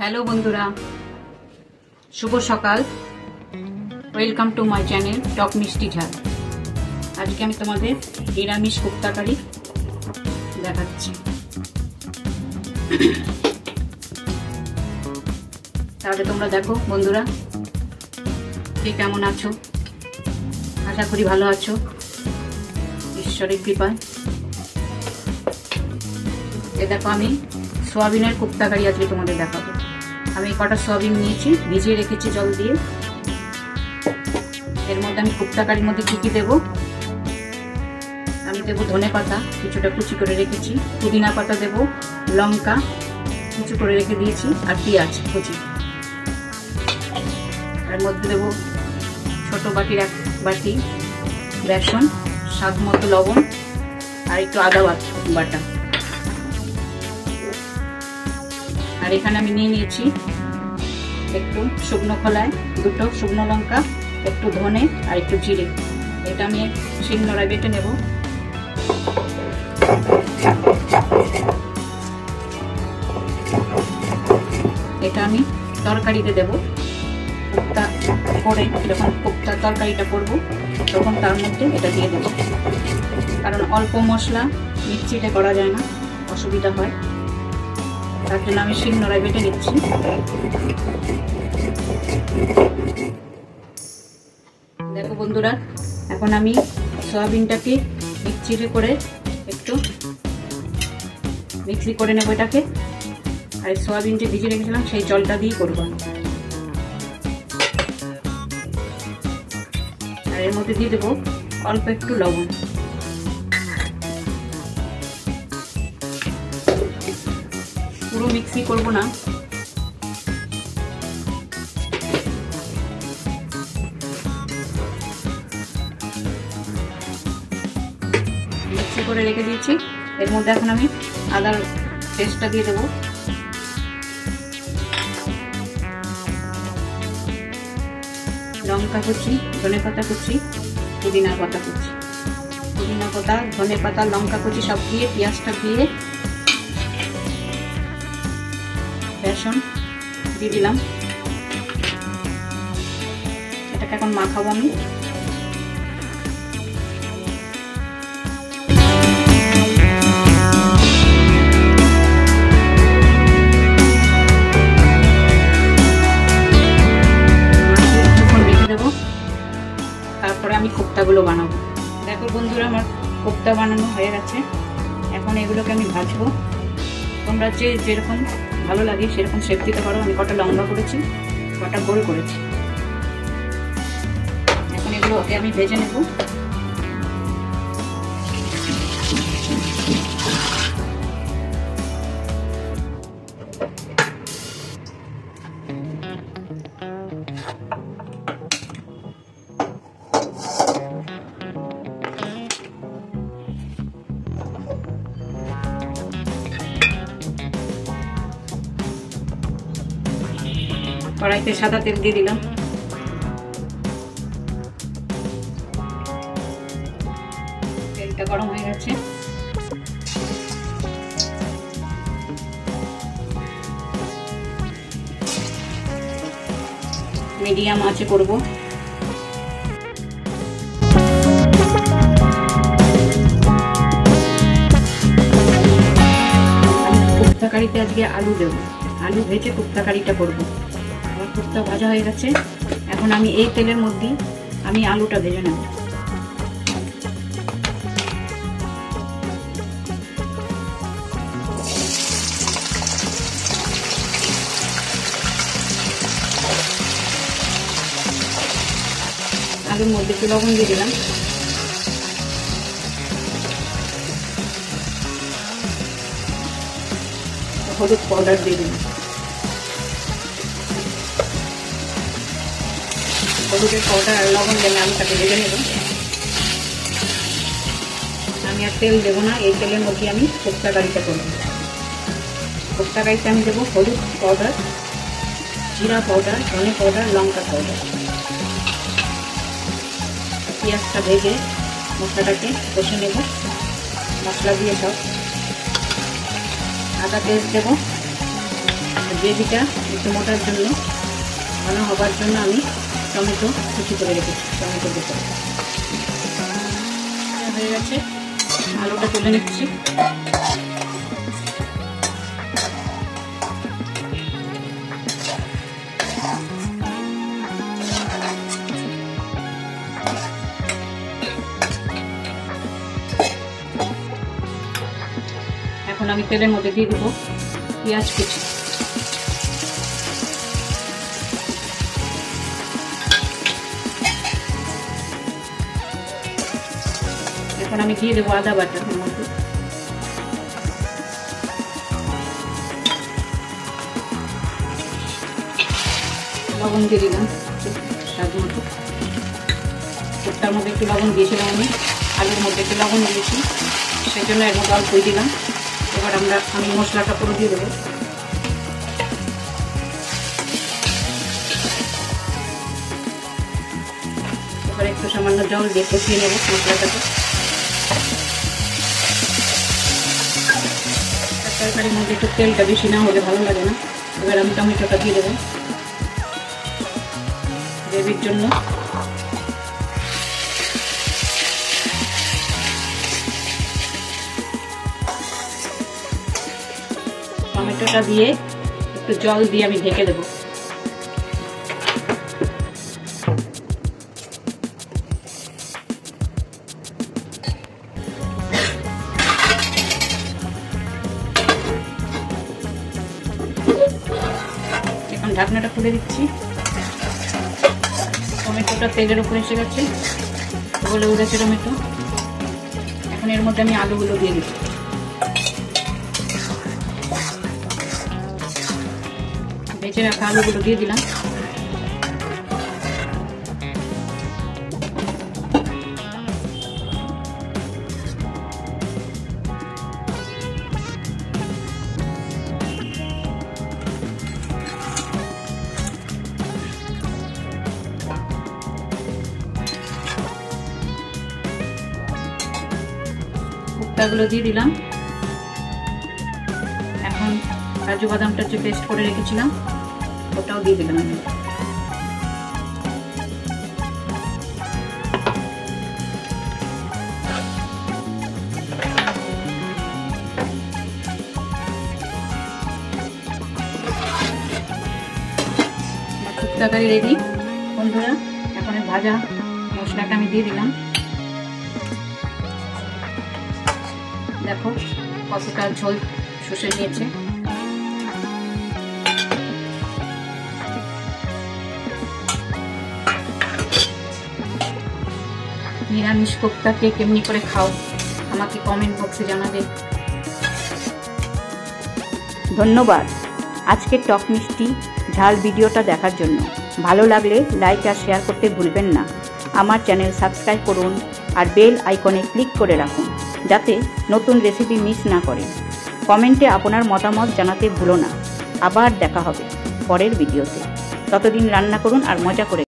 Hello বন্ধুরা, শুভ সকাল। Welcome to my channel টক মিষ্টি ঝাল। আজকে আমি তোমাদের নিরামিষ কোপ্তাকারি দেখাচ্ছি। তাহলে তোমরা দেখো বন্ধুরা, কে কেমন আছো। আশা করি ভালো আছো ঈশ্বরের কৃপায়। এ দেখো, আমি সোয়াবিনের কোপ্তাকারি আজকে তোমাদের দেখাবো। আমি কটা সোয়াবিন নিয়েছি, ভিজিয়ে রেখেছি জল দিয়ে। এর মধ্যে আমি কোপ্তাকারির মধ্যে কি কি দেবো, আমি দেবো ধনে পাতা কিছুটা কুচি করে রেখেছি, পুদিনা পাতা দেবো, লঙ্কা কুচি করে রেখে দিয়েছি, আর পেঁয়াজ কুচি। এর মধ্যে দেবো ছোট বাটির 1 বাটি বেসন, স্বাদ মতো লবণ, আর একটু আদা বাটা। আর এখানে আমি নিয়ে নিয়েছি একটু শুকনো খোলায়, 2টো শুকনো লঙ্কা, একটু ধনে আর একটু জিরে। এটা আমি শিলনোড়ায় বেটে নেব। এটা আমি তরকারিতে দেব। কোপ্তা করে যখন কোপ্তা তরকারিটা করবো তখন তার মধ্যে এটা দিয়ে দেবো, কারণ অল্প মশলা মিক্সিতে করা যায় না, অসুবিধা হয়। তার জন্য আমি শিলনোড়ায় বেটে নিচ্ছি। দেখো বন্ধুরা, এখন আমি সয়াবিনটাকে একটু মিক্সি করে নেবো এটাকে। আর সয়াবিন যে ভিজে রেখেছিলাম সেই জলটা দিয়ে করবো। আর এর মধ্যে দিয়ে দেবো অল্প একটু লবণ। পুরো মিক্সি করব না, মিক্সি করে রেখে দিয়েছি। এর মধ্যে এখন আমি আদার পেস্টটা দিয়ে দেবো। লঙ্কা কুচি, ধনে পাতা কুচি, পুদিনা পাতা কুচি, পুদিনা পাতা, ধনে পাতা, লঙ্কা কুচি সব দিয়ে, পেঁয়াজটা দিয়ে, বেসন দিয়ে দিলাম। এটাকে এখন মাখাবো আমি। রেখে দেবো, তারপরে আমি কোপ্তাগুলো বানাবো। দেখো বন্ধুরা, আমার কোপ্তা বানানো হয়ে গেছে। এখন এগুলোকে আমি ভাজবো। তোমরা যেরকম ভালো লাগে সেরকম শেপ দিতে পারো। আমি কটা লম্বা করেছি, কটা গোল করেছি। এখন এগুলোকে আমি ভেজে নেব। কড়াইতে সাদা তেল দিয়ে দিলাম। তেলটা গরম হয়ে গেছে। মিডিয়াম আঁচে করব। কোপ্তাকারিতে আজকে আলু দেবো। আলু ভেজে কোপ্তাকারিটা করবো। কোপ্তা ভাজা হয়ে গেছে। এখন আমি এই তেলের মধ্যে আমি আলুটা ভেজে নেব। আলুর মধ্যে একটু লবণ দিয়ে দিলাম। হলুদ পাউডার দিয়ে দিলাম। হলুদের পাউডার আর লবণ দিয়ে আলুটাকে ভেজে নেব। আমি আর তেল দেবো না, এই তেলের মধ্যে আমি কোপ্তাকারিটা করব। কোপ্তাকারিতে আমি দেবো হলুদ পাউডার, জিরা পাউডার, ধনে পাউডার, লঙ্কা পাউডার। পেঁয়াজটা ভেজে মশলাটাকে কষে নেব। মশলা দিয়ে সব আদা পেস্ট দেবো, গ্রেভিটা একটু মোটার জন্য, ঘন হবার জন্য আমি টমেটো কুচি করে রেখেছি। টমেটো দিতে হয়ে গেছে, আলুটা তুলে নিচ্ছি। এখন আমি তেলের মধ্যে দিয়ে দেবো পেঁয়াজ কুচি। এখন আমি দিয়ে দেবো আদা বাটা, এর মধ্যে লবণ দিয়ে দিলাম স্বাদ মতো। কোপ্তার মধ্যে একটু লবণ দিয়েছিলাম আমি, আলুর মধ্যে একটু লবণ দিয়েছি, সেই জন্য এর মধ্যে অল্প দিলাম। এবার আমি মশলাটা পুরো দিয়ে দেবো। এবার একটু সামান্য জল দিয়ে কষিয়ে নেব মশলাটাকে। তরকারির মধ্যে একটু তেলটা বেশি না হলে ভালো লাগে না। এবার আমি টমেটোটা দিয়ে দেবো গ্রেভির জন্য। টমেটোটা দিয়ে একটু জল দিয়ে আমি ঢেকে দেবো। এখন ঢাকনাটা খুলে দিচ্ছি। টমেটোটা তেলের উপরে এসে গেছে, গলে উঠেছে টমেটো। এখন এর মধ্যে আমি আলুগুলো দিয়ে দিচ্ছি। ভেজে রাখা আলুগুলো দিয়ে দিলাম। কোপ্তাগুলো দিয়ে দিলাম। এখন কাজু বাদামটা যে পেস্ট করে রেখেছিলাম ওটাও দিয়ে দিলাম। তরকারি রেডি বন্ধুরা। এখন ভাজা মশলাটা আমি দিয়ে দিলাম। দেখো কতটা ঝোল শুষে নিয়েছে। নিরামিষ কোপ্তাকে কেমনি করে খাও আমাকে কমেন্ট বক্সে জানাবে। ধন্যবাদ আজকের টক মিষ্টি ঝাল ভিডিওটা দেখার জন্য। ভালো লাগলে লাইক আর শেয়ার করতে ভুলবেন না। আমার চ্যানেল সাবস্ক্রাইব করুন আর বেল আইকনে ক্লিক করে রাখুন যাতে নতুন রেসিপি মিস না করেন। কমেন্টে আপনার মতামত জানাতে ভুলো না। আবার দেখা হবে পরের ভিডিওতে। ততদিন রান্না করুন আর মজা করে।